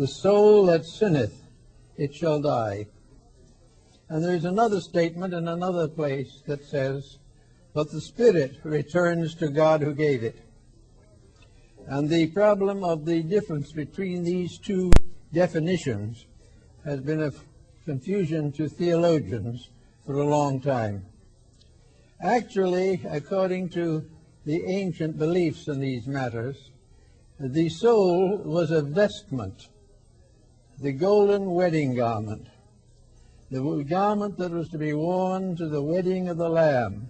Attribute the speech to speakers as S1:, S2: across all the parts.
S1: soul that sinneth, it shall die. And there is another statement in another place that says, but the spirit returns to God who gave it. And the problem of the difference between these two definitions has been a confusion to theologians for a long time. Actually, according to the ancient beliefs in these matters, the soul was a vestment, the golden wedding garment, the garment that was to be worn to the wedding of the Lamb,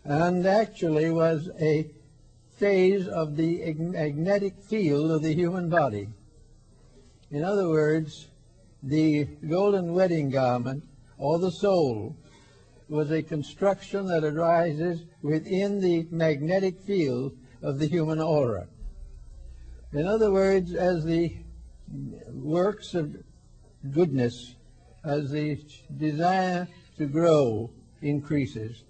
S1: and actually was a phase of the magnetic field of the human body. In other words, the golden wedding garment, or the soul, was a construction that arises within the magnetic field of the human aura. In other words, as the works of goodness, as the desire to grow increases,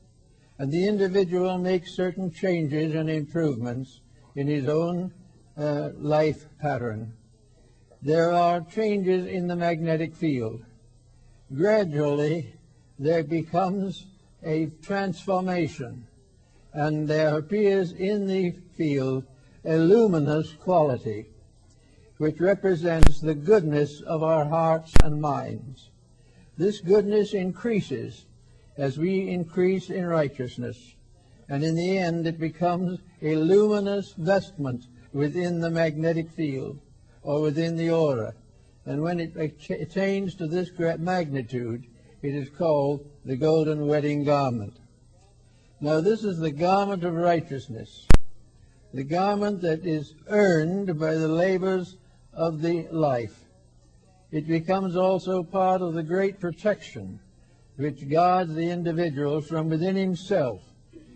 S1: and the individual makes certain changes and improvements in his own life pattern, there are changes in the magnetic field. Gradually, there becomes a transformation, and there appears in the field a luminous quality, which represents the goodness of our hearts and minds. This goodness increases as we increase in righteousness, and in the end it becomes a luminous vestment within the magnetic field, or within the aura. And when it attains to this great magnitude, it is called the golden wedding garment. Now this is the garment of righteousness, the garment that is earned by the labors of the life. It becomes also part of the great protection which guards the individual from within himself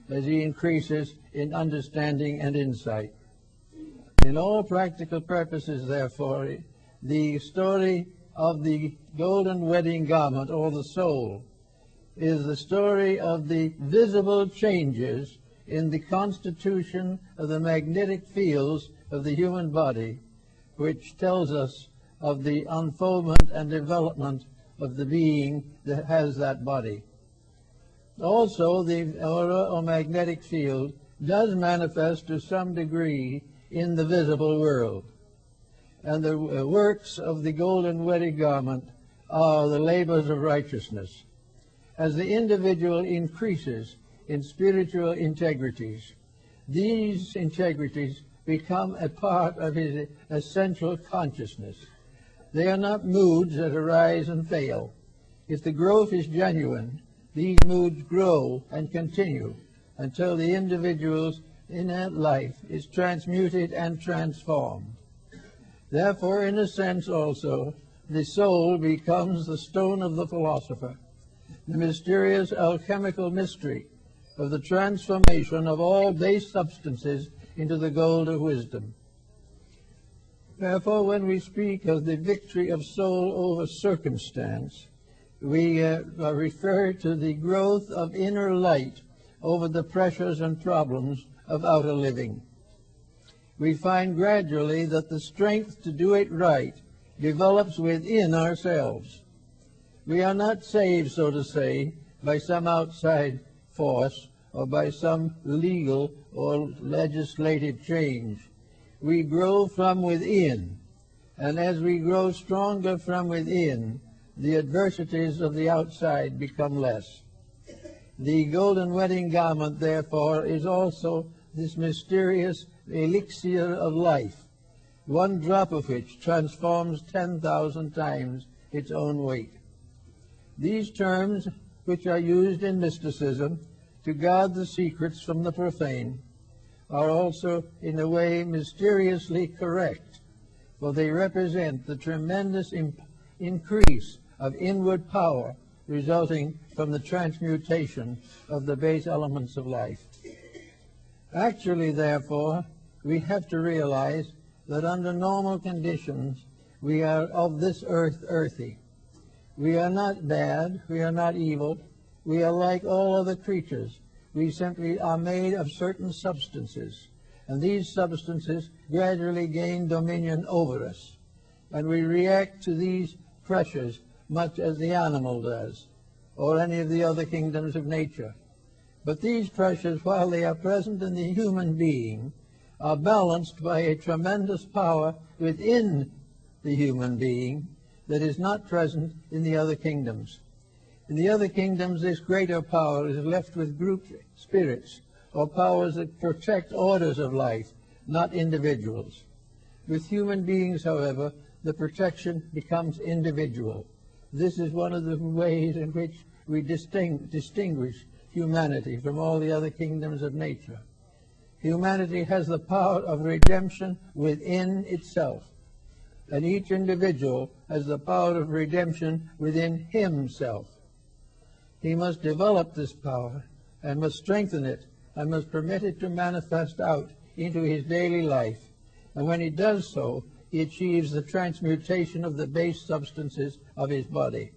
S1: as he increases in understanding and insight. In all practical purposes, therefore, the story of the golden wedding garment, or the soul, is the story of the visible changes in the constitution of the magnetic fields of the human body, which tells us of the unfoldment and development of the being that has that body. Also, the aura or magnetic field does manifest to some degree in the visible world. And the works of the golden wedding garment are the labors of righteousness. As the individual increases in spiritual integrities, these integrities become a part of his essential consciousness. They are not moods that arise and fail. If the growth is genuine, these moods grow and continue until the individual's inner life is transmuted and transformed. Therefore, in a sense also, the soul becomes the stone of the philosopher, the mysterious alchemical mystery of the transformation of all base substances into the gold of wisdom. Therefore, when we speak of the victory of soul over circumstance, we refer to the growth of inner light over the pressures and problems of outer living. We find gradually that the strength to do it right develops within ourselves. We are not saved, so to say, by some outside force or by some legal or legislative change. We grow from within, and as we grow stronger from within, the adversities of the outside become less. The golden wedding garment, therefore, is also this mysterious elixir of life, one drop of which transforms 10,000 times its own weight. These terms, which are used in mysticism to guard the secrets from the profane, are also in a way mysteriously correct, for they represent the tremendous increase of inward power resulting from the transmutation of the base elements of life. Actually, therefore, we have to realize that under normal conditions we are of this earth earthy. We are not bad, we are not evil, we are like all other creatures. We simply are made of certain substances, and these substances gradually gain dominion over us. and we react to these pressures much as the animal does, or any of the other kingdoms of nature. But these pressures, while they are present in the human being, are balanced by a tremendous power within the human being that is not present in the other kingdoms. In the other kingdoms, this greater power is left with group spirits, or powers that protect orders of life, not individuals. With human beings, however, the protection becomes individual. This is one of the ways in which we distinguish humanity from all the other kingdoms of nature. Humanity has the power of redemption within itself, and each individual has the power of redemption within himself. He must develop this power and must strengthen it and must permit it to manifest out into his daily life. And when he does so, he achieves the transmutation of the base substances of his body.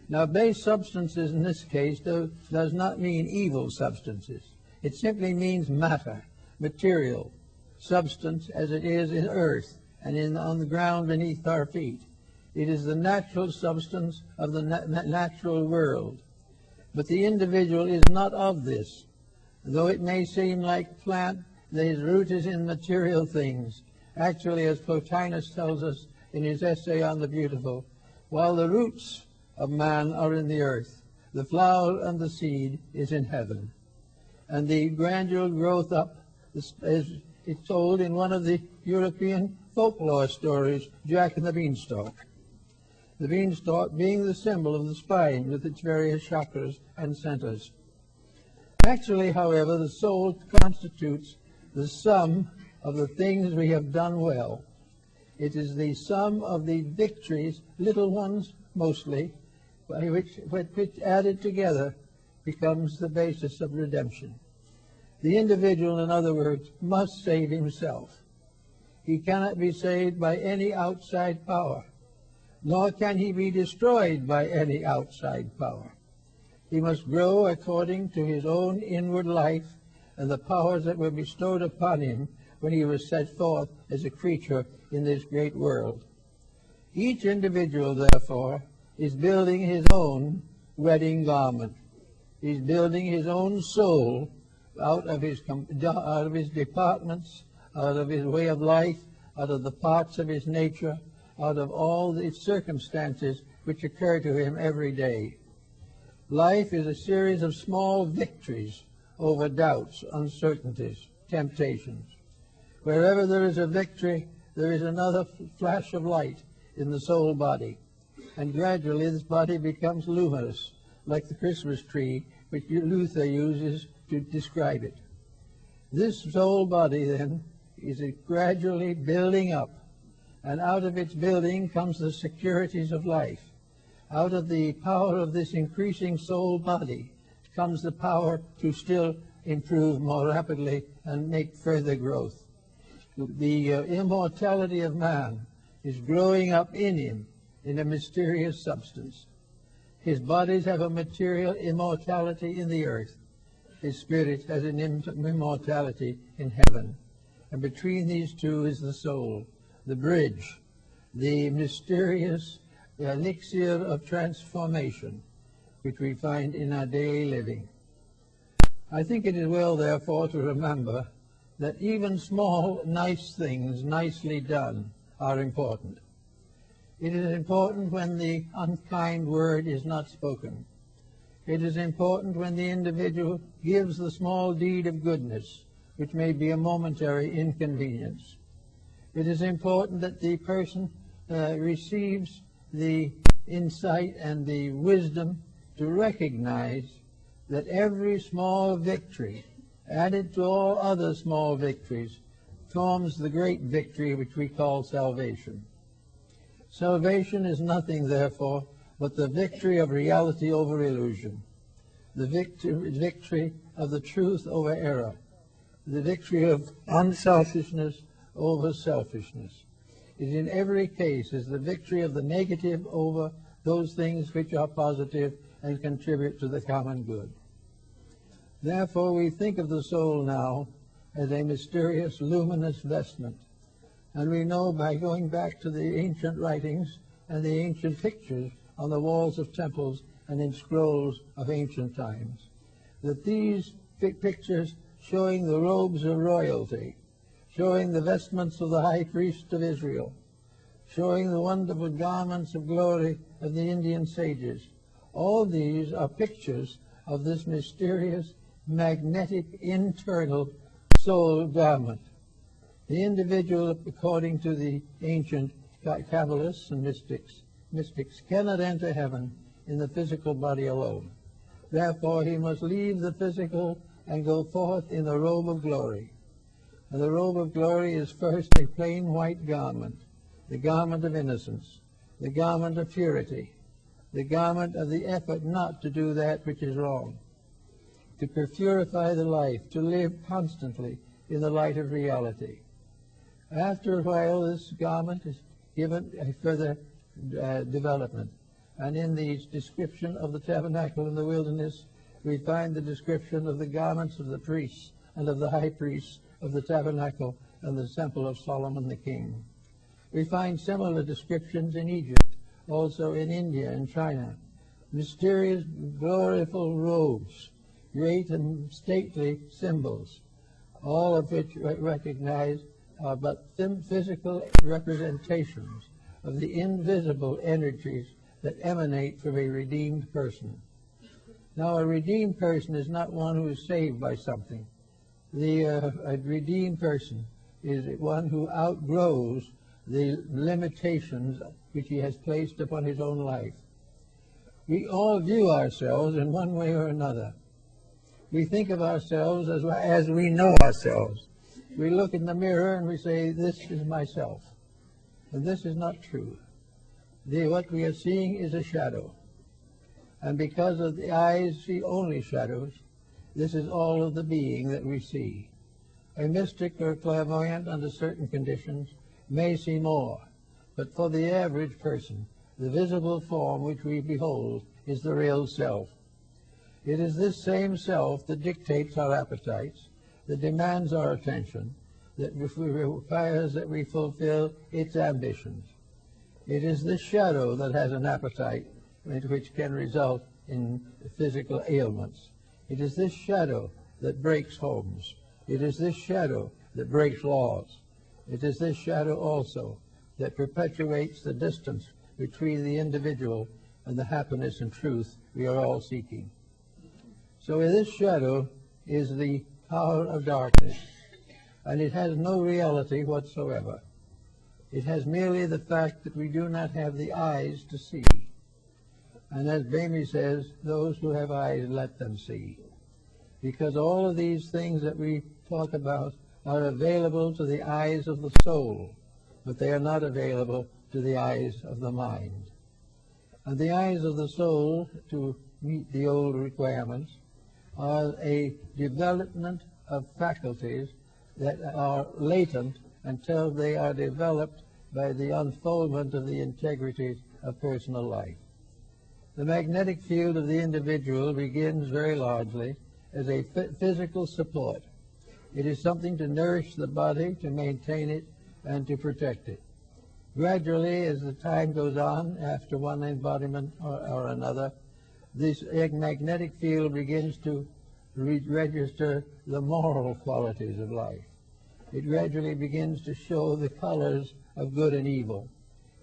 S1: Now, base substances in this case does not mean evil substances. It simply means matter, material, substance as it is in earth and on the ground beneath our feet. It is the natural substance of the natural world. But the individual is not of this. Though it may seem like plant, his root is in material things. Actually, as Plotinus tells us in his essay on the beautiful, while the roots of man are in the earth, the flower and the seed is in heaven. And the gradual growth up is told in one of the European folklore stories, Jack and the Beanstalk. The beanstalk being the symbol of the spine with its various chakras and centers. Actually, however, the soul constitutes the sum of the things we have done well. It is the sum of the victories, little ones mostly, which added together becomes the basis of redemption. The individual, in other words, must save himself. He cannot be saved by any outside power, nor can he be destroyed by any outside power. He must grow according to his own inward life and the powers that were bestowed upon him when he was set forth as a creature in this great world. Each individual, therefore, is building his own wedding garment. He's building his own soul out of his departments, out of his way of life, out of the parts of his nature, out of all the circumstances which occur to him every day. Life is a series of small victories over doubts, uncertainties, temptations. Wherever there is a victory, there is another flash of light in the soul body. And gradually this body becomes luminous, like the Christmas tree, which Luther uses to describe it. This soul body, then, is gradually building up, and out of its building comes the securities of life. Out of the power of this increasing soul body comes the power to still improve more rapidly and make further growth. The immortality of man is growing up in him in a mysterious substance. His bodies have a material immortality in the earth. His spirit has an immortality in heaven. And between these two is the soul, the bridge, the mysterious elixir of transformation, which we find in our daily living. I think it is well, therefore, to remember that even small, nice things, nicely done, are important. It is important when the unkind word is not spoken. It is important when the individual gives the small deed of goodness, which may be a momentary inconvenience. It is important that the person receives the insight and the wisdom to recognize that every small victory, added to all other small victories, forms the great victory which we call salvation. Salvation is nothing, therefore, but the victory of reality over illusion, the victory of the truth over error, the victory of unselfishness over selfishness. It in every case is the victory of the negative over those things which are positive and contribute to the common good. Therefore, we think of the soul now as a mysterious, luminous vestment, And we know by going back to the ancient writings and the ancient pictures on the walls of temples and in scrolls of ancient times, that these pictures showing the robes of royalty, showing the vestments of the high priest of Israel, showing the wonderful garments of glory of the Indian sages, all these are pictures of this mysterious, magnetic, internal soul garment. The individual, according to the ancient Kabbalists and mystics, cannot enter heaven in the physical body alone. Therefore, he must leave the physical and go forth in the robe of glory. And the robe of glory is first a plain white garment, the garment of innocence, the garment of purity, the garment of the effort not to do that which is wrong, to purify the life, to live constantly in the light of reality. After a while, this garment is given a further development. And in the description of the tabernacle in the wilderness, we find the description of the garments of the priests and of the high priests of the tabernacle and the temple of Solomon the king. We find similar descriptions in Egypt, also in India and China. Mysterious, gloriful robes, great and stately symbols, all of which recognize but physical representations of the invisible energies that emanate from a redeemed person. Now, a redeemed person is not one who is saved by something. A redeemed person is one who outgrows the limitations which he has placed upon his own life. We all view ourselves in one way or another. We think of ourselves as we know ourselves. We look in the mirror and we say, this is myself. And this is not true. What we are seeing is a shadow. And because of the eyes see only shadows, this is all of the being that we see. A mystic or clairvoyant under certain conditions may see more, but for the average person, the visible form which we behold is the real self. It is this same self that dictates our appetites, that demands our attention, that requires that we fulfill its ambitions. It is this shadow that has an appetite which can result in physical ailments. It is this shadow that breaks homes. It is this shadow that breaks laws. It is this shadow also that perpetuates the distance between the individual and the happiness and truth we are all seeking. So this shadow is the power of darkness, and it has no reality whatsoever. It has merely the fact that we do not have the eyes to see. And as Bamey says, those who have eyes, let them see. Because all of these things that we talk about are available to the eyes of the soul, but they are not available to the eyes of the mind. And the eyes of the soul, to meet the old requirements, are a development of faculties that are latent until they are developed by the unfoldment of the integrities of personal life. The magnetic field of the individual begins very largely as a physical support. It is something to nourish the body, to maintain it, and to protect it. Gradually, as the time goes on, after one embodiment or another, this magnetic field begins to register the moral qualities of life. It gradually begins to show the colors of good and evil.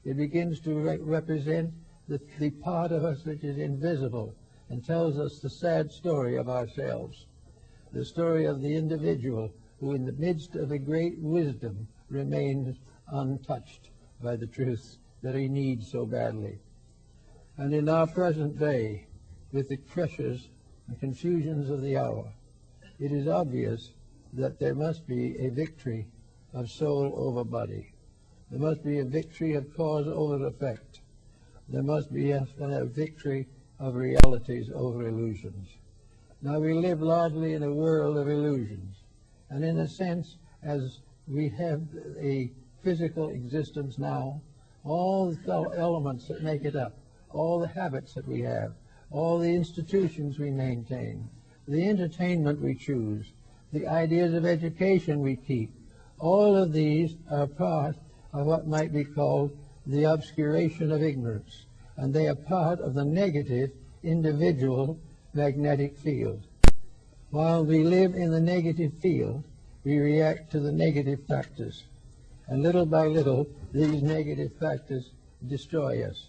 S1: It begins to represent the part of us which is invisible and tells us the sad story of ourselves, the story of the individual who in the midst of a great wisdom remains untouched by the truths that he needs so badly. And in our present day, with the pressures and confusions of the hour, it is obvious that there must be a victory of soul over body. There must be a victory of cause over effect. There must be a victory of realities over illusions. Now we live largely in a world of illusions, and in a sense, as we have a physical existence now, all the elements that make it up, all the habits that we have, all the institutions we maintain, the entertainment we choose, the ideas of education we keep, All of these are part of what might be called the obscuration of ignorance, and they are part of the negative individual magnetic field. While we live in the negative field, we react to the negative factors, and little by little, these negative factors destroy us,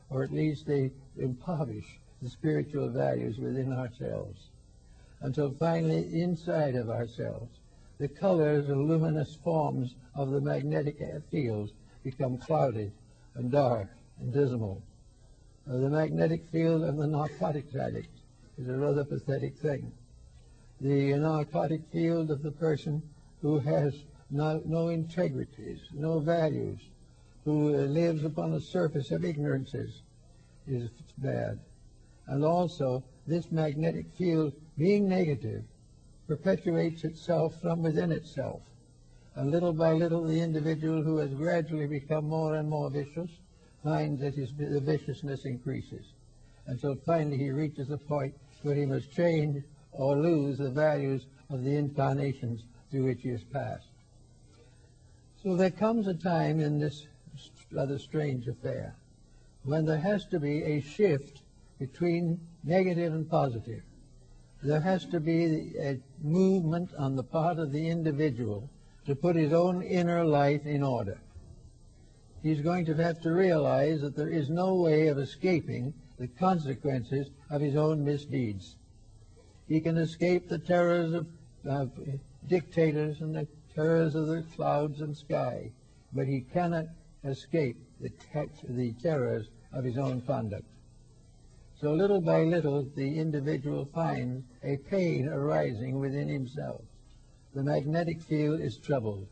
S1: or at least they impoverish the spiritual values within ourselves, until finally, inside of ourselves, the colors and luminous forms of the magnetic field become clouded and dark and dismal. The magnetic field of the narcotics addict is a rather pathetic thing. The narcotic field of the person who has no integrities, no values, who lives upon the surface of ignorances is bad. And also, this magnetic field, being negative, perpetuates itself from within itself. And little by little, the individual who has gradually become more and more vicious finds that the viciousness increases, until finally he reaches a point where he must change or lose the values of the incarnations through which he has passed. So there comes a time in this rather strange affair when there has to be a shift between negative and positive. There has to be a movement on the part of the individual to put his own inner life in order. He's going to have to realize that there is no way of escaping the consequences of his own misdeeds. He can escape the terrors of dictators and the terrors of the clouds and sky, but he cannot escape the terrors of his own conduct. So little by little, the individual finds a pain arising within himself. The magnetic field is troubled,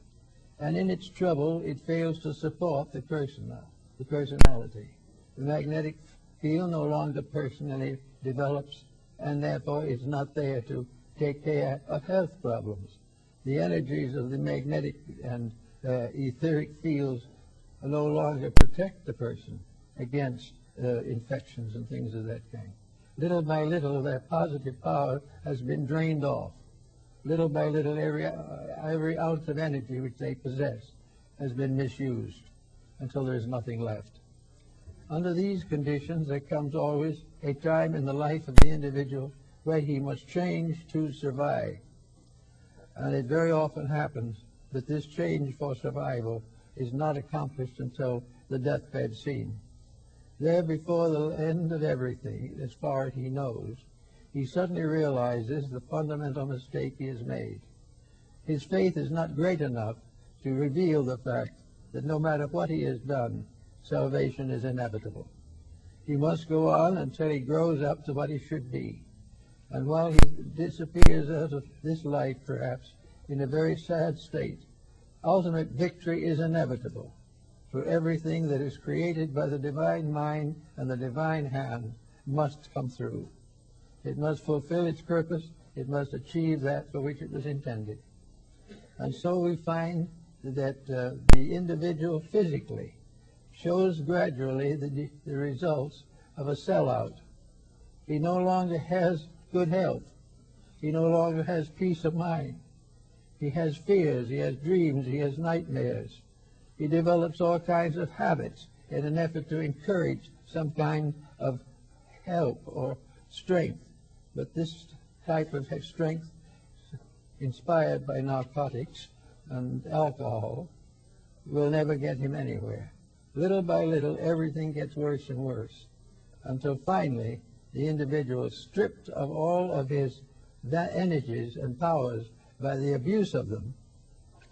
S1: and in its trouble, it fails to support the personality. The magnetic field no longer personally develops, and therefore is not there to take care of health problems. The energies of the magnetic and etheric fields no longer protect the person against infections and things of that kind. Little by little, their positive power has been drained off. Little by little, every ounce of energy which they possess has been misused until there is nothing left. Under these conditions, there comes always a time in the life of the individual where he must change to survive. And it very often happens that this change for survival is not accomplished until the deathbed scene. There, before the end of everything, as far as he knows, he suddenly realizes the fundamental mistake he has made. His faith is not great enough to reveal the fact that no matter what he has done, salvation is inevitable. He must go on until he grows up to what he should be. And while he disappears out of this life, perhaps, in a very sad state, ultimate victory is inevitable. For everything that is created by the divine mind and the divine hand must come through. It must fulfill its purpose. It must achieve that for which it was intended. And so we find that the individual physically shows gradually the results of a sellout. He no longer has good health. He no longer has peace of mind. He has fears. He has dreams. He has nightmares. He develops all kinds of habits in an effort to encourage some kind of help or strength. But this type of strength, inspired by narcotics and alcohol, will never get him anywhere. Little by little, everything gets worse and worse, until finally the individual is stripped of all of his energies and powers by the abuse of them,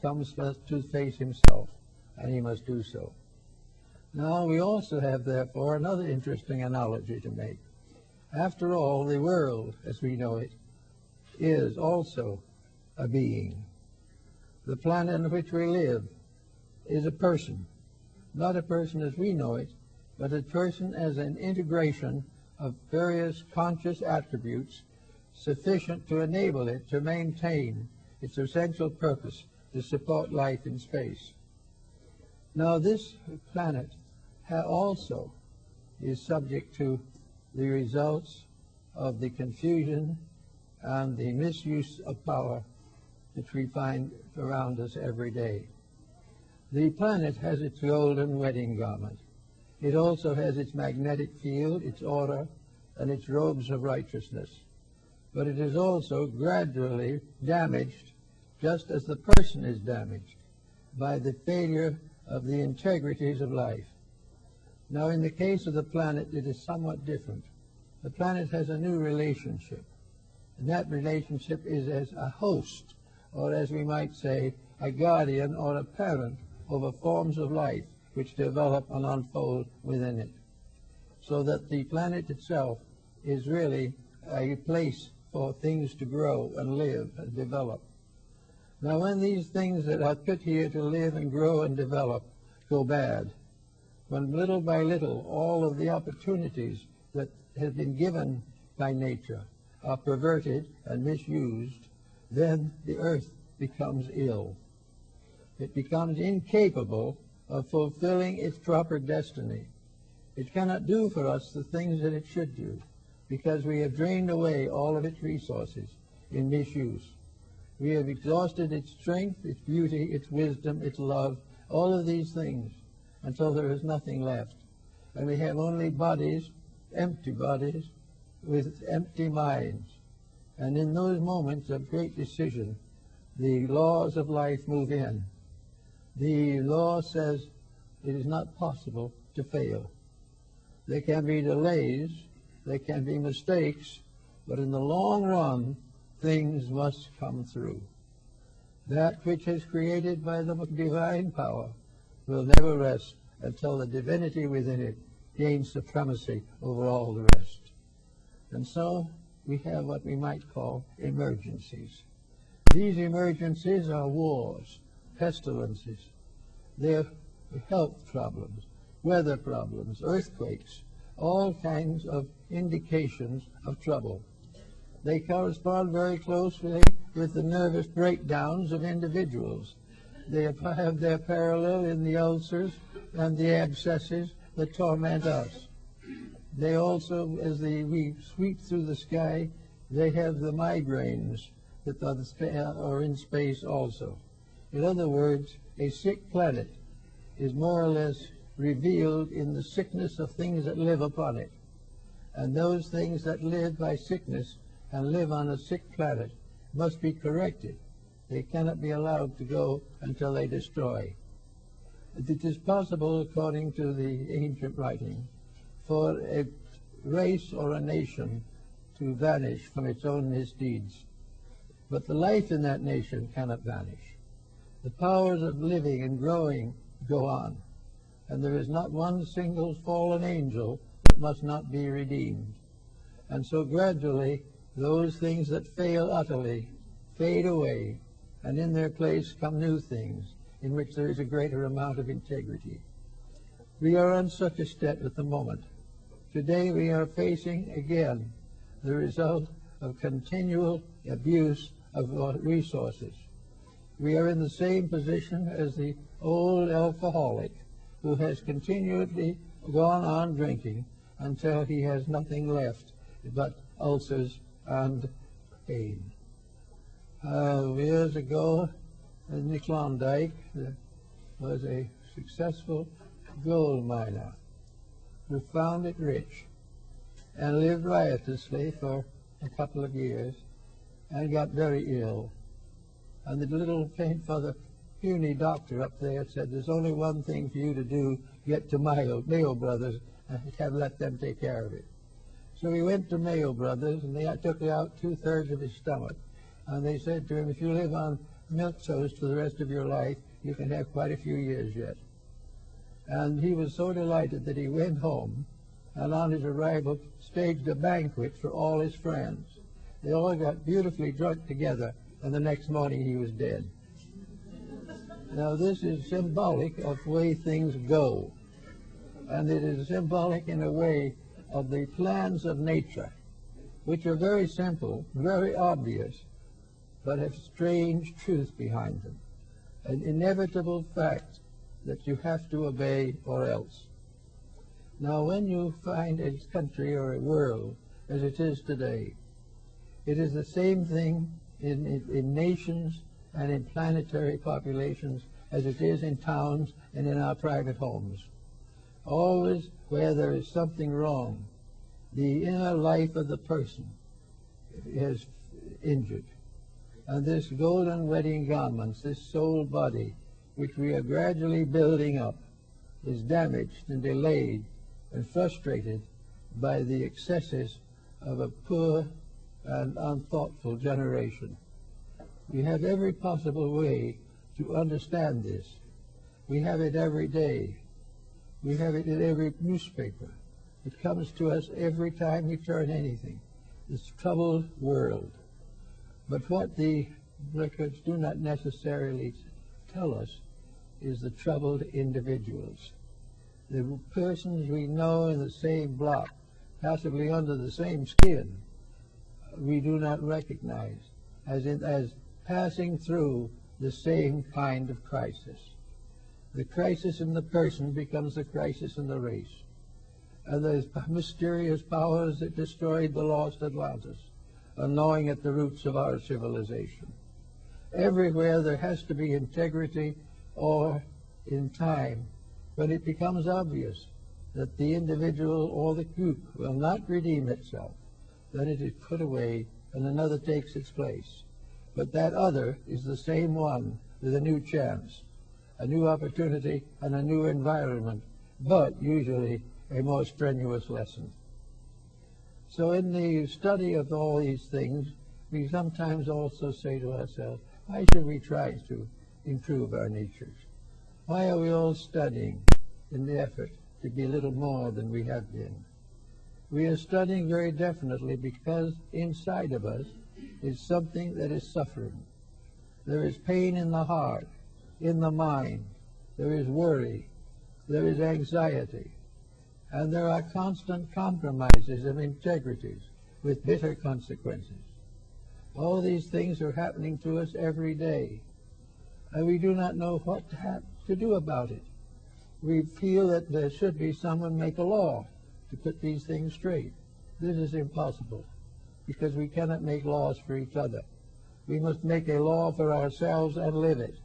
S1: comes to face himself, and he must do so. Now, we also have, therefore, another interesting analogy to make. After all, the world, as we know it, is also a being. The planet on which we live is a person. Not a person as we know it, but a person as an integration of various conscious attributes sufficient to enable it to maintain its essential purpose to support life in space. Now, this planet also is subject to the results of the confusion and the misuse of power which we find around us every day. The planet has its golden wedding garment. It also has its magnetic field, its order, and its robes of righteousness. But it is also gradually damaged, just as the person is damaged, by the failure of the integrities of life. Now, in the case of the planet, it is somewhat different. The planet has a new relationship, and that relationship is as a host, or as we might say, a guardian or a parent over forms of life which develop and unfold within it. So that the planet itself is really a place for things to grow and live and develop. Now, when these things that are put here to live and grow and develop go bad, when little by little all of the opportunities that have been given by nature are perverted and misused, then the earth becomes ill. It becomes incapable of fulfilling its proper destiny. It cannot do for us the things that it should do, because we have drained away all of its resources in misuse. We have exhausted its strength, its beauty, its wisdom, its love, all of these things, until there is nothing left. And we have only bodies, empty bodies, with empty minds. And in those moments of great decision, the laws of life move in. The law says it is not possible to fail. There can be delays, there can be mistakes, but in the long run, things must come through. That which is created by the divine power will never rest until the divinity within it gains supremacy over all the rest. And so we have what we might call emergencies. These emergencies are wars, pestilences, they're health problems, weather problems, earthquakes, all kinds of indications of trouble. They correspond very closely with the nervous breakdowns of individuals. They have their parallel in the ulcers and the abscesses that torment us. They also, as we sweep through the sky, they have the migraines that are in space also. In other words, a sick planet is more or less revealed in the sickness of things that live upon it. And those things that live by sickness and live on a sick planet must be corrected. They cannot be allowed to go until they destroy. It is possible, according to the ancient writing, for a race or a nation to vanish from its own misdeeds. But the life in that nation cannot vanish. The powers of living and growing go on, and there is not one single fallen angel that must not be redeemed. And so gradually, those things that fail utterly fade away, and in their place come new things in which there is a greater amount of integrity. We are on such a step at the moment. Today we are facing again the result of continual abuse of resources. We are in the same position as the old alcoholic who has continually gone on drinking until he has nothing left but ulcers and pain. Years ago in the Klondike, there was a successful gold miner who found it rich and lived riotously for a couple of years and got very ill. And the little puny doctor up there said, "There's only one thing for you to do, get to Mayo Brothers and let them take care of it." So he went to Mayo Brothers, and they took out 2/3 of his stomach. And they said to him, "If you live on milk toast for the rest of your life, you can have quite a few years yet." And he was so delighted that he went home, and on his arrival staged a banquet for all his friends. They all got beautifully drunk together, and the next morning he was dead. Now this is symbolic of the way things go, and it is symbolic in a way of the plans of nature, which are very simple, very obvious, but have strange truth behind them, an inevitable fact that you have to obey or else. Now when you find a country or a world as it is today, it is the same thing in nations and in planetary populations as it is in towns and in our private homes. Always where there is something wrong, the inner life of the person is injured. And this golden wedding garments, this soul body, which we are gradually building up, is damaged and delayed and frustrated by the excesses of a poor and unthoughtful generation. We have every possible way to understand this. We have it every day. We have it in every newspaper. It comes to us every time we turn anything. This troubled world. But what the records do not necessarily tell us is the troubled individuals. The persons we know in the same block, possibly under the same skin, we do not recognize as passing through the same kind of crisis. The crisis in the person becomes the crisis in the race. And those mysterious powers that destroyed the lost Atlantis are gnawing at the roots of our civilization. Everywhere there has to be integrity, or in time, when it becomes obvious that the individual or the group will not redeem itself, then it is put away and another takes its place. But that other is the same one with a new chance, a new opportunity, and a new environment, but usually a more strenuous lesson. So in the study of all these things, we sometimes also say to ourselves, why should we try to improve our natures? Why are we all studying in the effort to be little more than we have been? We are studying very definitely because inside of us is something that is suffering. There is pain in the heart, in the mind. There is worry. There is anxiety. And there are constant compromises of integrities with bitter consequences. All these things are happening to us every day, and we do not know what to do about it. We feel that there should be someone make a law to put these things straight. This is impossible, because we cannot make laws for each other. We must make a law for ourselves and live it.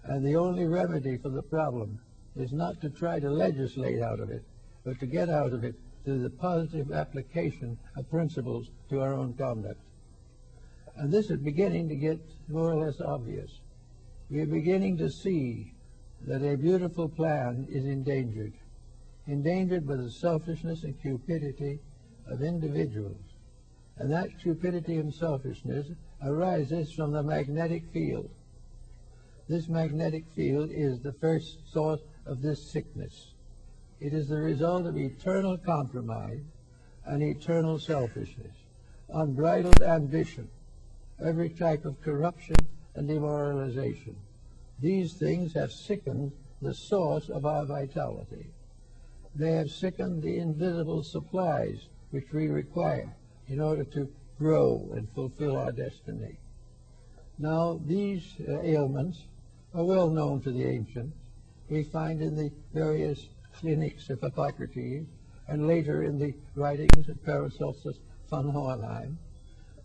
S1: And the only remedy for the problem is not to try to legislate out of it, but to get out of it through the positive application of principles to our own conduct. And this is beginning to get more or less obvious. We are beginning to see that a beautiful plan is endangered by the selfishness and cupidity of individuals. And that cupidity and selfishness arises from the magnetic field. This magnetic field is the first source of this sickness. It is the result of eternal compromise and eternal selfishness, unbridled ambition, every type of corruption and demoralization. These things have sickened the source of our vitality. They have sickened the invisible supplies which we require in order to grow and fulfill our destiny. Now, these ailments are well known to the ancients. We find in the various clinics of Hippocrates, and later in the writings of Paracelsus von Hohenheim,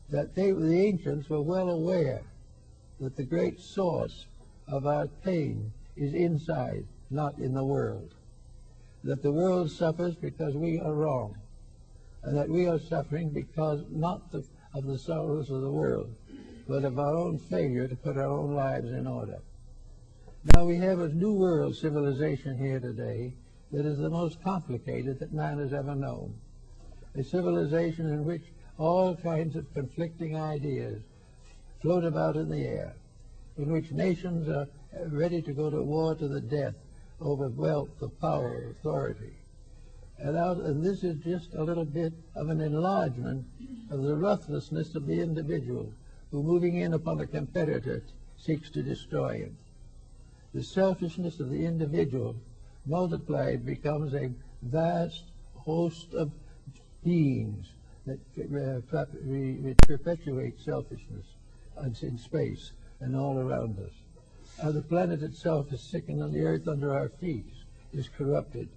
S1: that the ancients were well aware that the great source of our pain is inside, not in the world. That the world suffers because we are wrong, and that we are suffering because not of the sorrows of the world, but of our own failure to put our own lives in order. Now we have a new world civilization here today that is the most complicated that man has ever known. A civilization in which all kinds of conflicting ideas float about in the air, in which nations are ready to go to war to the death over wealth, of power, authority. And this is just a little bit of an enlargement of the ruthlessness of the individual who, moving in upon a competitor, seeks to destroy him. The selfishness of the individual multiplied becomes a vast host of beings that perpetuate selfishness in space and all around us. The planet itself is sickened, and the earth under our feet is corrupted.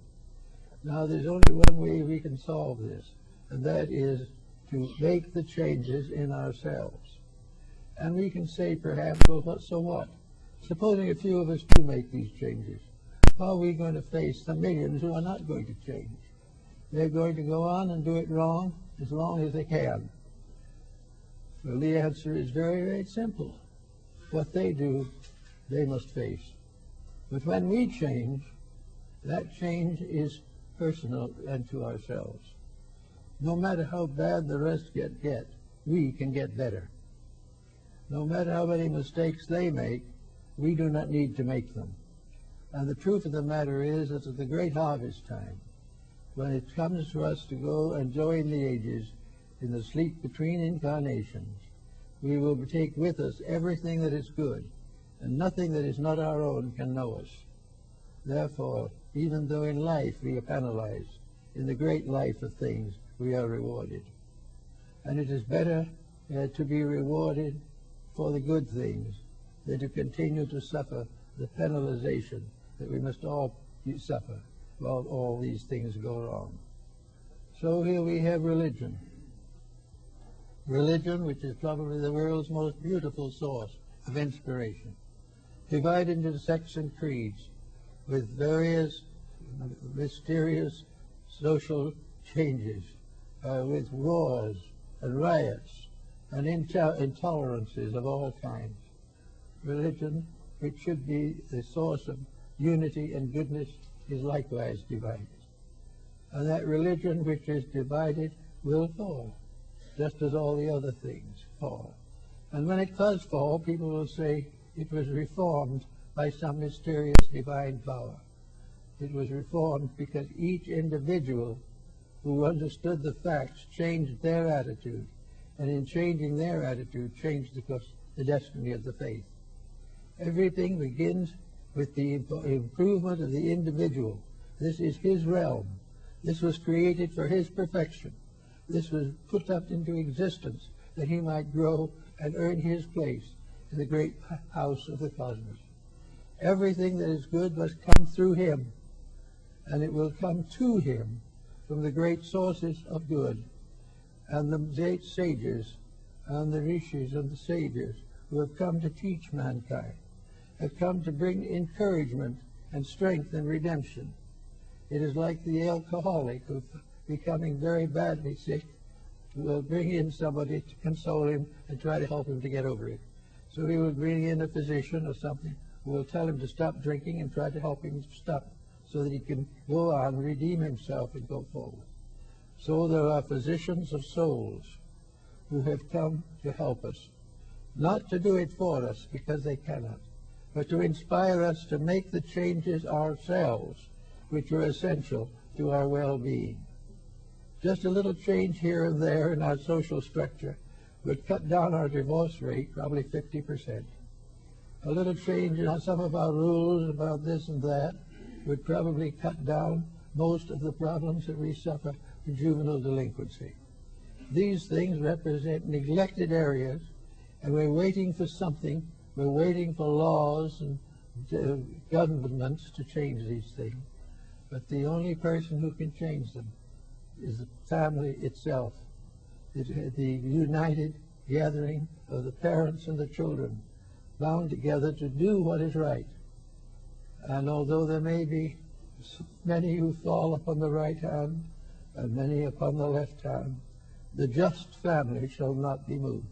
S1: Now there's only one way we can solve this, and that is to make the changes in ourselves. And we can say perhaps, well, so what? Supposing a few of us do make these changes, how are we going to face the millions who are not going to change? They're going to go on and do it wrong as long as they can. Well, the answer is very, very simple. What they do, they must face. But when we change, that change is personal and to ourselves. No matter how bad the rest get, we can get better. No matter how many mistakes they make, we do not need to make them. And the truth of the matter is that at the great harvest time, when it comes to us to go and join the ages in the sleep between incarnations, we will take with us everything that is good, and nothing that is not our own can know us. Therefore, even though in life we are penalized, in the great life of things we are rewarded. And it is better to be rewarded for the good things than to continue to suffer the penalization that we must all suffer while all these things go wrong. So here we have religion. Religion, which is probably the world's most beautiful source of inspiration, divided into sects and creeds with various mysterious social changes, with wars and riots and intolerances of all kinds. Religion, which should be the source of unity and goodness, is likewise divided. And that religion which is divided will fall, just as all the other things fall. And when it does fall, people will say it was reformed by some mysterious divine power. It was reformed because each individual who understood the facts changed their attitude, and in changing their attitude changed the destiny of the faith. Everything begins with the improvement of the individual. This is his realm. This was created for his perfection. This was put up into existence that he might grow and earn his place in the great house of the cosmos. Everything that is good must come through him, and it will come to him from the great sources of good. And the great sages and the rishis and the saviors who have come to teach mankind have come to bring encouragement and strength and redemption. It is like the alcoholic who, becoming very badly sick, will bring in somebody to console him and try to help him to get over it. So he will bring in a physician or something who will tell him to stop drinking and try to help him stop so that he can go on, redeem himself, and go forward. So there are physicians of souls who have come to help us, not to do it for us because they cannot, but to inspire us to make the changes ourselves which are essential to our well-being. Just a little change here and there in our social structure would cut down our divorce rate probably 50%. A little change in some of our rules about this and that would probably cut down most of the problems that we suffer from juvenile delinquency. These things represent neglected areas, and we're waiting for something. We're waiting for laws and governments to change these things. But the only person who can change them is the family itself. The united gathering of the parents and the children bound together to do what is right. And although there may be many who fall upon the right hand and many upon the left hand, the just family shall not be moved.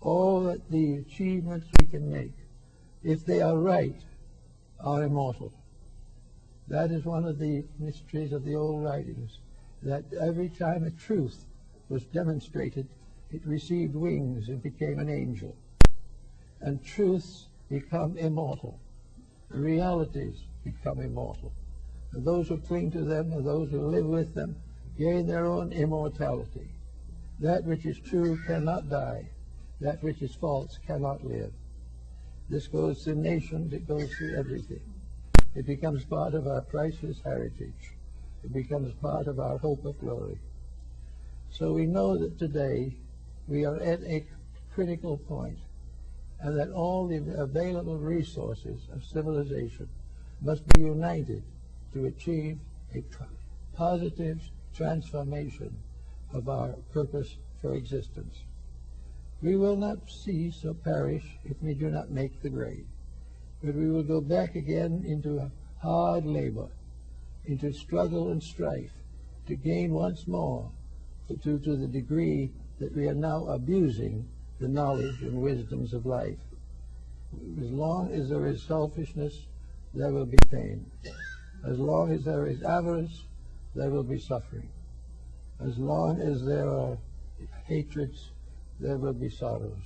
S1: All that the achievements we can make, if they are right, are immortal. That is one of the mysteries of the old writings, that every time a truth was demonstrated, it received wings and became an angel. And truths become immortal. The realities become immortal. And those who cling to them and those who live with them gain their own immortality. That which is true cannot die. That which is false cannot live. This goes to nations, it goes to everything. It becomes part of our priceless heritage. It becomes part of our hope of glory. So we know that today we are at a critical point, and that all the available resources of civilization must be united to achieve a positive transformation of our purpose for existence. We will not cease or perish if we do not make the grade, but we will go back again into hard labor, into struggle and strife, to gain once more, to the degree that we are now abusing the knowledge and wisdoms of life. As long as there is selfishness, there will be pain. As long as there is avarice, there will be suffering. As long as there are hatreds, there will be sorrows.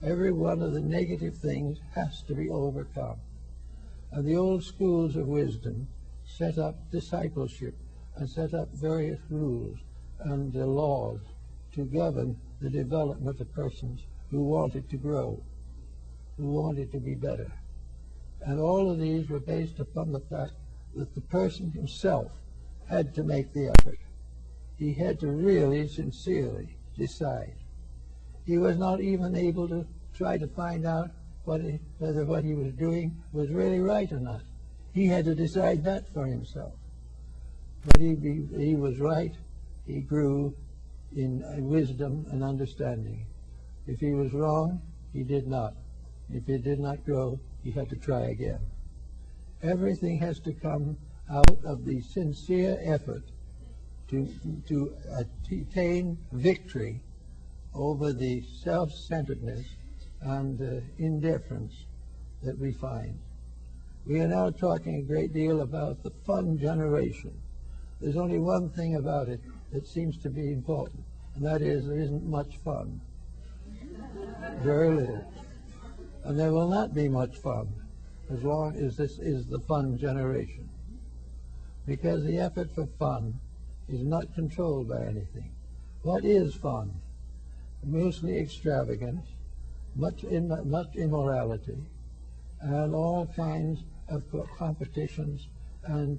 S1: Every one of the negative things has to be overcome. And the old schools of wisdom set up discipleship and set up various rules and laws to govern the development of persons who wanted to grow, who wanted to be better. And all of these were based upon the fact that the person himself had to make the effort. He had to really, sincerely decide. He was not even able to try to find out whether what he was doing was really right or not. He had to decide that for himself. But he was right. He grew in wisdom and understanding. If he was wrong, he did not. If he did not grow, he had to try again. Everything has to come out of the sincere effort to attain victory over the self-centeredness and indifference that we find. We are now talking a great deal about the fun generation. There's only one thing about it that seems to be important, and that is there isn't much fun. Very little. And there will not be much fun as long as this is the fun generation, because the effort for fun is not controlled by anything. What is fun? Mostly extravagance, much immorality, and all kinds of competitions and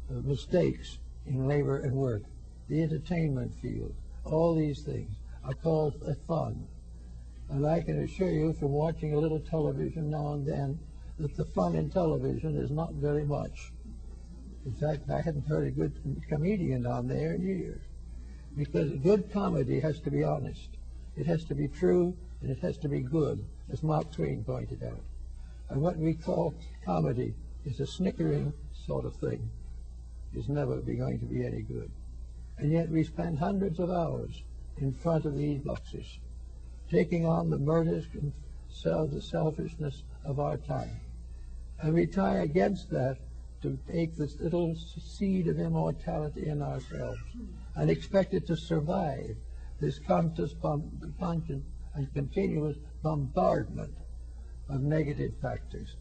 S1: mistakes in labor and work. The entertainment field, all these things are called fun. And I can assure you from watching a little television now and then that the fun in television is not very much. In fact, I hadn't heard a good comedian on there in years. Because good comedy has to be honest. It has to be true, and it has to be good, as Mark Twain pointed out. And what we call comedy is a snickering sort of thing. It's never going to be any good. And yet we spend hundreds of hours in front of these boxes, taking on the murders and the selfishness of our time. And we try against that to take this little seed of immortality in ourselves and expect it to survive this constant and continuous bombardment of negative factors.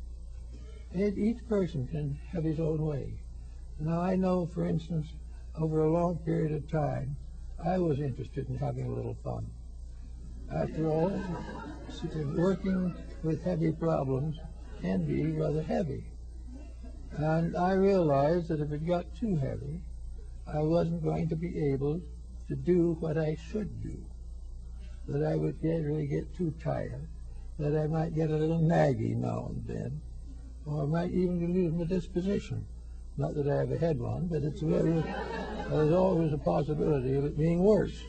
S1: Each person can have his own way. Now I know, for instance, over a long period of time, I was interested in having a little fun. After all, working with heavy problems can be rather heavy. And I realized that if it got too heavy, I wasn't going to be able to do what I should do. That I would really get too tired, that I might get a little naggy now and then, or I might even lose my disposition. Not that I ever had one, but there's always a possibility of it being worse.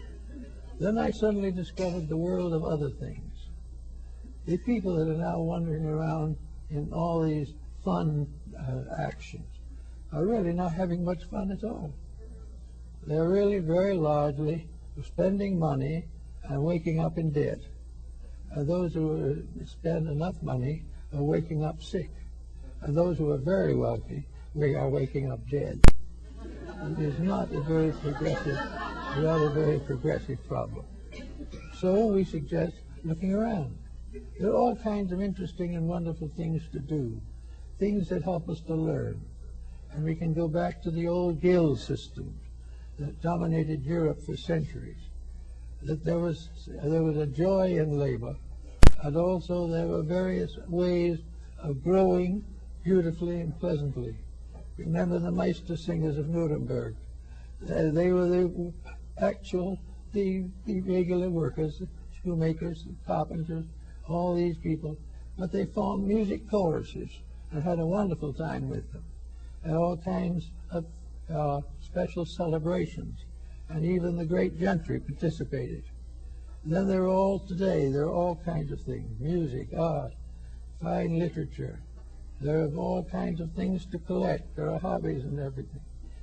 S1: Then I suddenly discovered the world of other things. The people that are now wandering around in all these fun actions are really not having much fun at all. They're really very largely spending money and waking up in debt. And those who spend enough money are waking up sick. And those who are very wealthy, we are waking up dead. It is not a very progressive problem. So we suggest looking around. There are all kinds of interesting and wonderful things to do, things that help us to learn. And we can go back to the old guild system that dominated Europe for centuries. That there was a joy in labor, and also there were various ways of growing beautifully and pleasantly. Remember the Meister singers of Nuremberg. They were the regular workers, shoemakers, carpenters, all these people, but they formed music choruses and had a wonderful time with them, and all kinds of special celebrations, and even the great gentry participated. And then there are all kinds of things: music, art, fine literature. There are all kinds of things to collect. There are hobbies and everything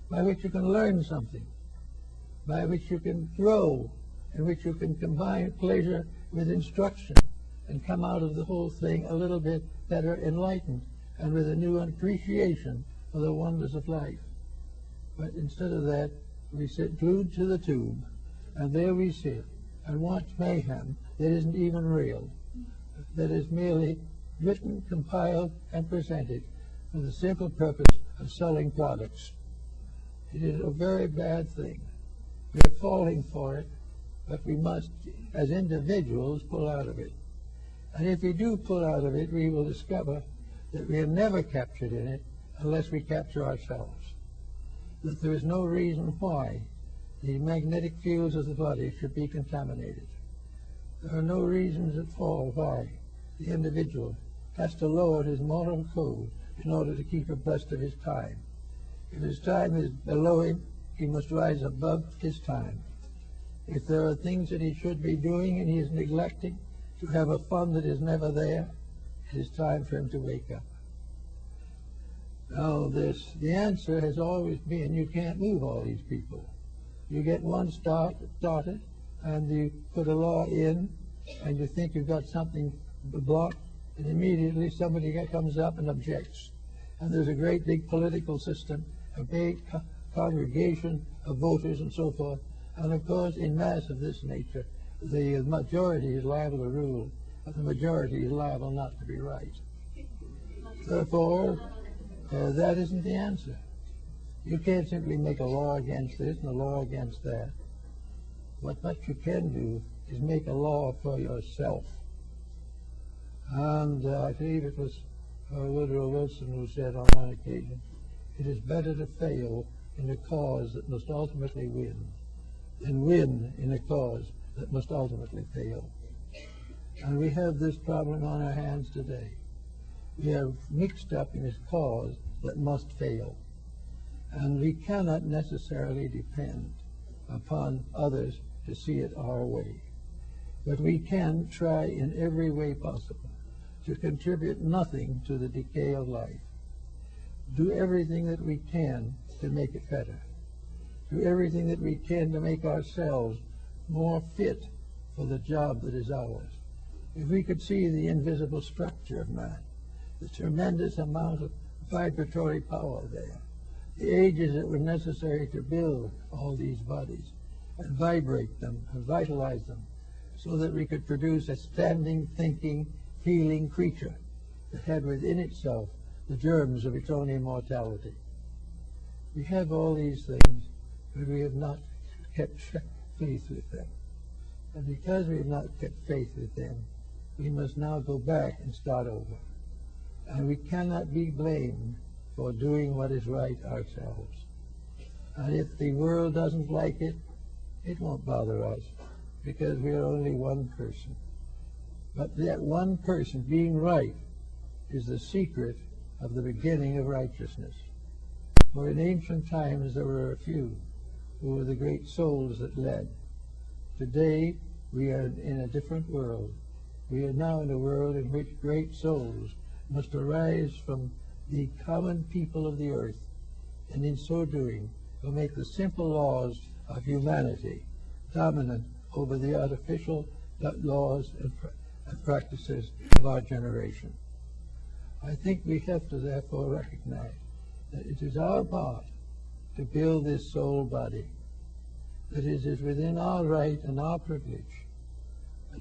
S1: by which you can learn something, by which you can grow, in which you can combine pleasure with instruction and come out of the whole thing a little bit better enlightened and with a new appreciation for the wonders of life. But instead of that, we sit glued to the tube, and there we sit and watch mayhem that isn't even real, that is merely written, compiled, and presented for the simple purpose of selling products. It is a very bad thing. We are falling for it, but we must, as individuals, pull out of it. And if we do pull out of it, we will discover that we are never captured in it unless we capture ourselves. That there is no reason why the magnetic fields of the body should be contaminated. There are no reasons at all why the individual has to lower his moral code in order to keep abreast of his time. If his time is below him, he must rise above his time. If there are things that he should be doing and he is neglecting to have a fun that is never there, it is time for him to wake up. Now, the answer has always been you can't move all these people. You get one started, and you put a law in, and you think you've got something blocked, and immediately somebody comes up and objects. And there's a great big political system, a big congregation of voters and so forth. And of course, in mass of this nature, the majority is liable to rule, but the majority is liable not to be right. Therefore, that isn't the answer. You can't simply make a law against this and a law against that. What you can do is make a law for yourself. And I believe it was Woodrow Wilson who said on one occasion, it is better to fail in a cause that must ultimately win than win in a cause that must ultimately fail. And we have this problem on our hands today. We are mixed up in a cause that must fail. And we cannot necessarily depend upon others to see it our way. But we can try in every way possible to contribute nothing to the decay of life. Do everything that we can to make it better. Do everything that we can to make ourselves more fit for the job that is ours. If we could see the invisible structure of man, the tremendous amount of vibratory power there, the ages that were necessary to build all these bodies and vibrate them and vitalize them so that we could produce a standing, thinking, feeling creature that had within itself the germs of its own immortality. We have all these things, but we have not kept faith with them. And because we have not kept faith with them, we must now go back and start over. And we cannot be blamed for doing what is right ourselves. And if the world doesn't like it, it won't bother us, because we are only one person. But that one person being right is the secret of the beginning of righteousness. For in ancient times there were a few who were the great souls that led. Today we are in a different world. We are now in a world in which great souls must arise from the common people of the earth, and in so doing will make the simple laws of humanity dominant over the artificial laws and practices of our generation. I think we have to therefore recognize that it is our part to build this soul body, that it is within our right and our privilege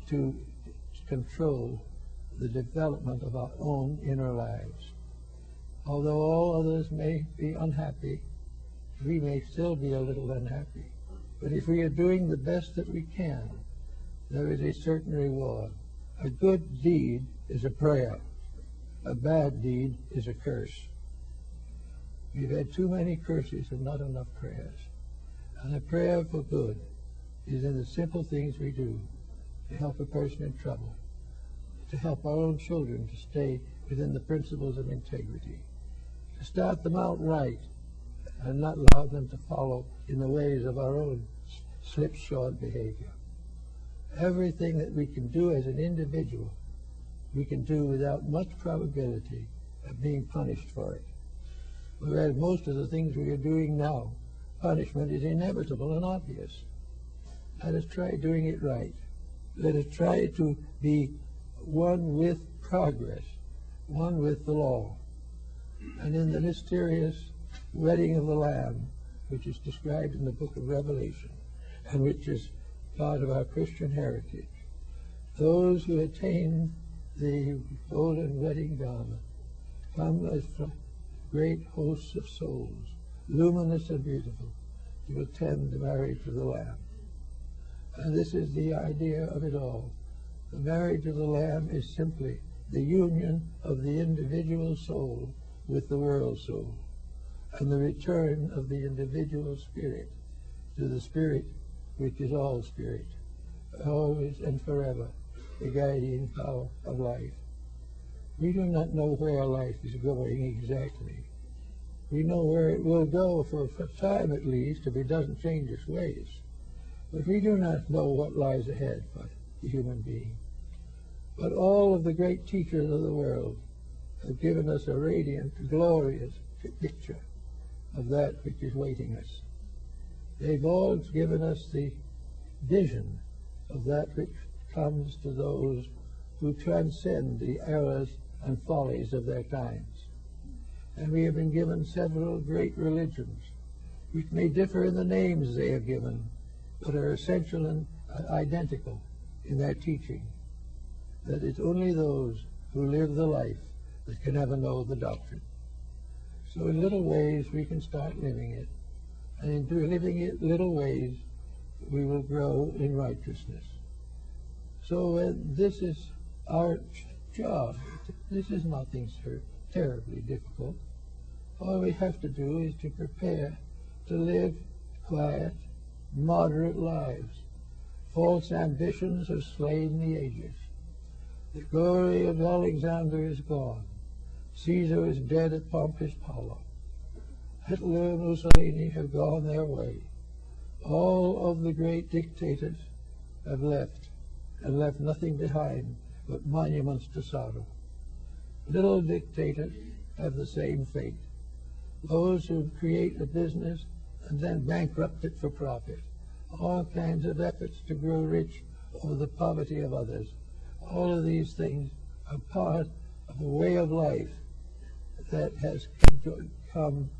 S1: to control the development of our own inner lives. Although all others may be unhappy, we may still be a little unhappy. But if we are doing the best that we can, there is a certain reward. A good deed is a prayer. A bad deed is a curse. We've had too many curses and not enough prayers. And a prayer for good is in the simple things we do to help a person in trouble, to help our own children to stay within the principles of integrity, to start them out right and not allow them to follow in the ways of our own slipshod behavior. Everything that we can do as an individual, we can do without much probability of being punished for it. Whereas most of the things we are doing now, punishment is inevitable and obvious. Let us try doing it right. Let us try to be one with progress, one with the law. And in the mysterious wedding of the Lamb, which is described in the book of Revelation, and which is part of our Christian heritage, those who attain the golden wedding garment come as great hosts of souls, luminous and beautiful, to attend the marriage of the Lamb. And this is the idea of it all. The marriage of the Lamb is simply the union of the individual soul with the world soul, and the return of the individual spirit to the Spirit which is all spirit, always and forever the guiding power of life. We do not know where life is going exactly. We know where it will go for a time at least, if it doesn't change its ways. But we do not know what lies ahead for the human being. But all of the great teachers of the world have given us a radiant, glorious picture of that which is waiting us. They've all given us the vision of that which comes to those who transcend the errors and follies of their times. And we have been given several great religions, which may differ in the names they are given, but are essential and identical in their teaching, that it's only those who live the life that can ever know the doctrine. So in little ways we can start living it, and in living it little ways we will grow in righteousness. So this is our job. This is nothing terribly difficult. All we have to do is to prepare to live quiet, moderate lives. False ambitions have slain the ages. The glory of Alexander is gone. Caesar is dead at Pompey's Polo. Hitler and Mussolini have gone their way. All of the great dictators have left, and left nothing behind but monuments to sorrow. Little dictators have the same fate. Those who create a business and then bankrupt it for profit. All kinds of efforts to grow rich over the poverty of others. All of these things are part of a way of life that has come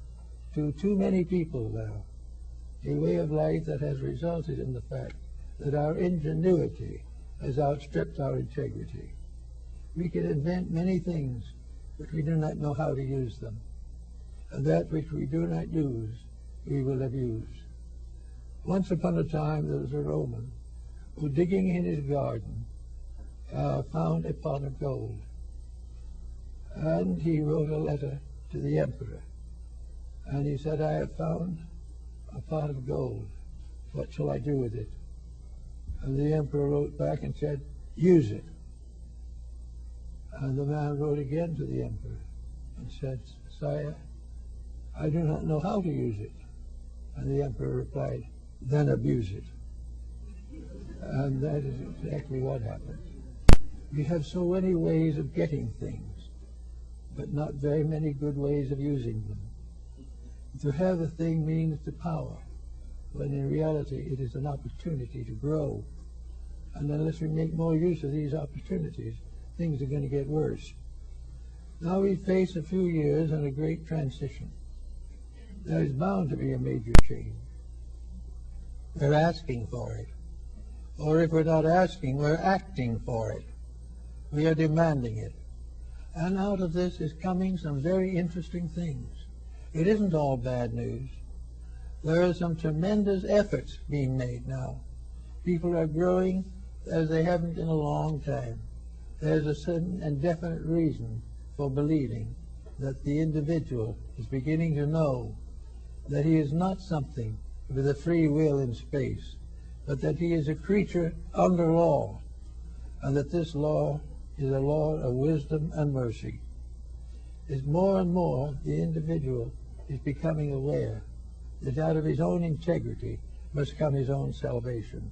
S1: to too many people now. A way of life that has resulted in the fact that our ingenuity has outstripped our integrity. We can invent many things, but we do not know how to use them. And that which we do not use, we will abuse. Once upon a time, there was a Roman who, digging in his garden, found a pot of gold. And he wrote a letter to the emperor. And he said, I have found a pot of gold. What shall I do with it? And the emperor wrote back and said, use it. And the man wrote again to the emperor and said, Sire, I do not know how to use it. And the emperor replied, then abuse it. And that is exactly what happened. We have so many ways of getting things, but not very many good ways of using them. To have a thing means to power, when in reality it is an opportunity to grow. And unless we make more use of these opportunities, things are going to get worse. Now we face a few years and a great transition. There is bound to be a major change. We're asking for it. Or if we're not asking, we're acting for it. We are demanding it. And out of this is coming some very interesting things. It isn't all bad news. There are some tremendous efforts being made now. People are growing as they haven't in a long time. There's a certain and definite reason for believing that the individual is beginning to know that he is not something with a free will in space, but that he is a creature under law, and that this law is a law of wisdom and mercy. As more and more the individual is becoming aware that out of his own integrity must come his own salvation.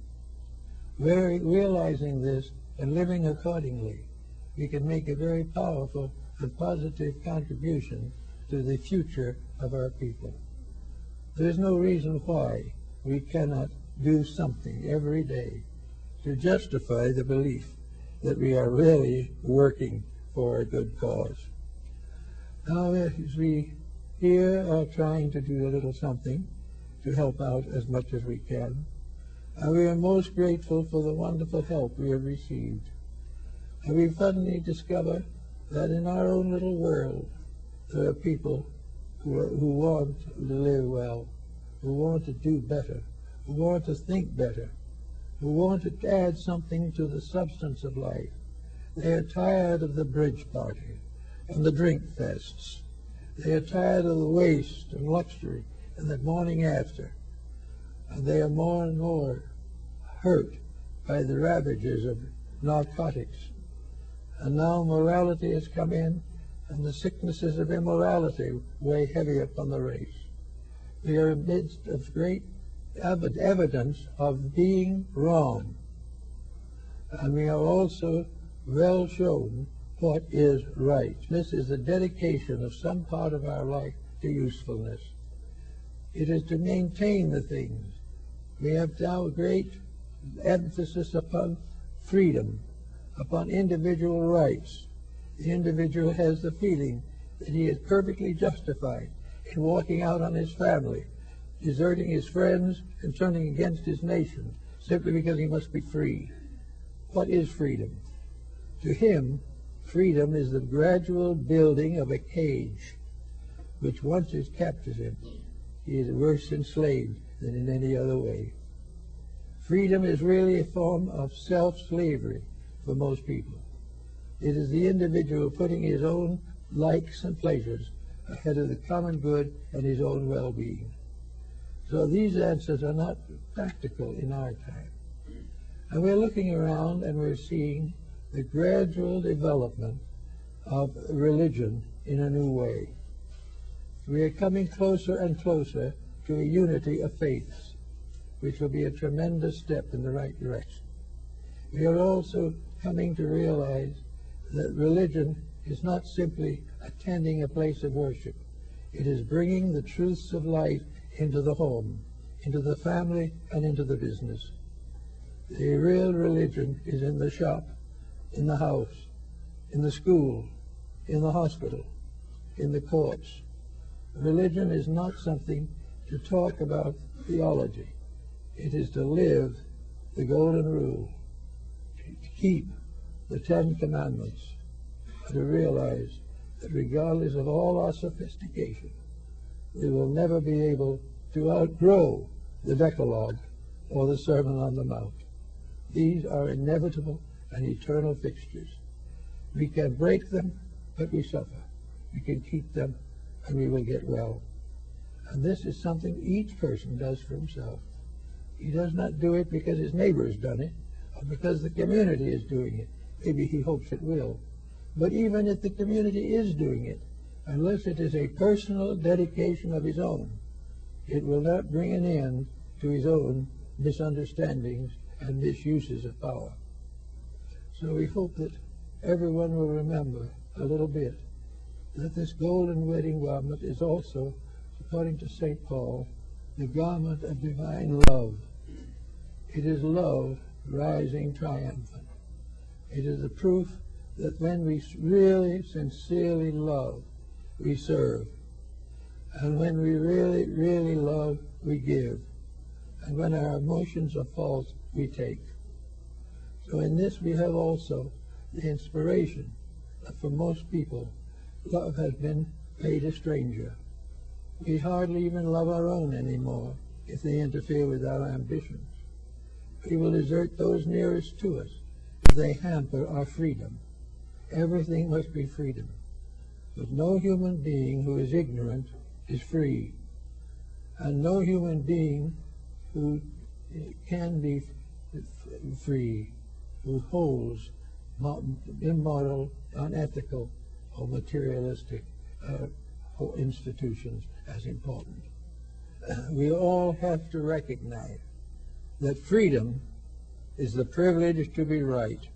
S1: Realizing this and living accordingly, we can make a very powerful and positive contribution to the future of our people. There's no reason why we cannot do something every day to justify the belief that we are really working for a good cause. Now, as we here are trying to do a little something to help out as much as we can, we are most grateful for the wonderful help we have received. And we suddenly discover that in our own little world, there are people who want to live well, who want to do better, who want to think better, who want to add something to the substance of life. They are tired of the bridge party and the drink fests. They are tired of the waste and luxury and the morning after. And they are more and more hurt by the ravages of narcotics. And now morality has come in, and the sicknesses of immorality weigh heavy upon the race. We are amidst of great evidence of being wrong. And we are also well shown what is right. This is the dedication of some part of our life to usefulness. It is to maintain the things. We have now great emphasis upon freedom, upon individual rights. The individual has the feeling that he is perfectly justified in walking out on his family, deserting his friends and turning against his nation simply because he must be free. What is freedom? To him, freedom is the gradual building of a cage which once it captures him, he is worse enslaved than in any other way. Freedom is really a form of self-slavery for most people. It is the individual putting his own likes and pleasures ahead of the common good and his own well-being. So these answers are not practical in our time. And we're looking around and we're seeing the gradual development of religion in a new way. We are coming closer and closer to a unity of faiths, which will be a tremendous step in the right direction. We are also coming to realize that religion is not simply attending a place of worship. It is bringing the truths of life into the home, into the family, and into the business. The real religion is in the shop, in the house, in the school, in the hospital, in the courts. Religion is not something to talk about theology. It is to live the golden rule, to keep the 10 Commandments, to realize that regardless of all our sophistication, we will never be able to outgrow the Decalogue or the Sermon on the Mount. These are inevitable and eternal fixtures. We can break them, but we suffer. We can keep them, and we will get well. And this is something each person does for himself. He does not do it because his neighbor has done it, or because the community is doing it. Maybe he hopes it will. But even if the community is doing it, unless it is a personal dedication of his own, it will not bring an end to his own misunderstandings and misuses of power. So we hope that everyone will remember a little bit that this golden wedding garment is also, according to St. Paul, the garment of divine love. It is love rising triumphant. It is the proof that when we really, sincerely love, we serve. And when we really, really love, we give. And when our emotions are false, we take. So in this we have also the inspiration that for most people, love has been made a stranger. We hardly even love our own anymore if they interfere with our ambitions. We will desert those nearest to us if they hamper our freedom. Everything must be freedom. But no human being who is ignorant is free. And no human being who can be free, who holds immoral, unethical, or materialistic institutions as important. We all have to recognize that freedom is the privilege to be right,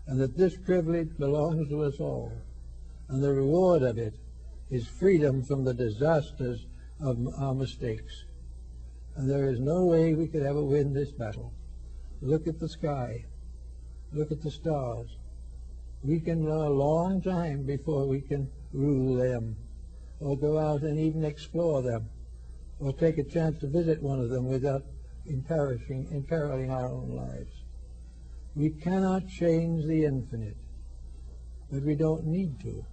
S1: and that this privilege belongs to us all, and the reward of it is freedom from the disasters of our mistakes. And there is no way we could ever win this battle. Look at the sky. Look at the stars. We can run a long time before we can rule them, or go out and even explore them, or take a chance to visit one of them without imperiling our own lives. We cannot change the infinite, but we don't need to,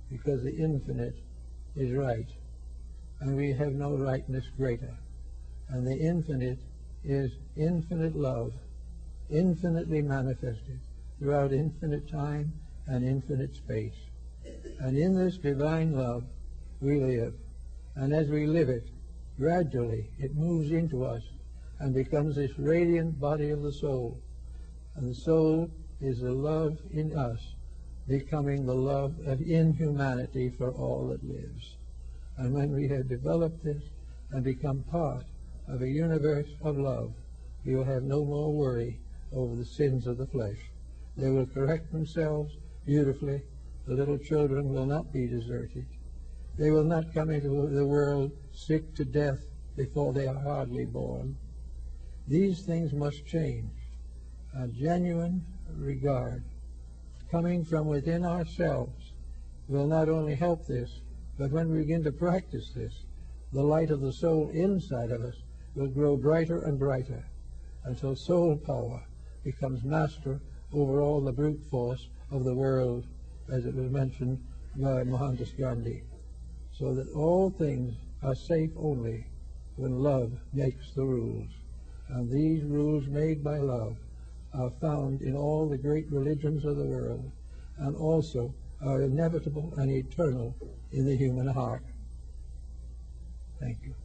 S1: because the infinite is right, and we have no rightness greater. And the infinite is infinite love, infinitely manifested throughout infinite time and infinite space. And in this divine love we live, and as we live it, gradually it moves into us and becomes this radiant body of the soul. And the soul is the love in us, becoming the love in humanity for all that lives. And when we have developed this and become part of a universe of love, we will have no more worry over the sins of the flesh. They will correct themselves beautifully. The little children will not be deserted. They will not come into the world sick to death before they are hardly born. These things must change. A genuine regard coming from within ourselves will not only help this, but when we begin to practice this, the light of the soul inside of us will grow brighter and brighter until soul power becomes master over all the brute force of the world, as it was mentioned by Mohandas Gandhi, so that all things are safe only when love makes the rules. And these rules made by love are found in all the great religions of the world, and also are inevitable and eternal in the human heart. Thank you.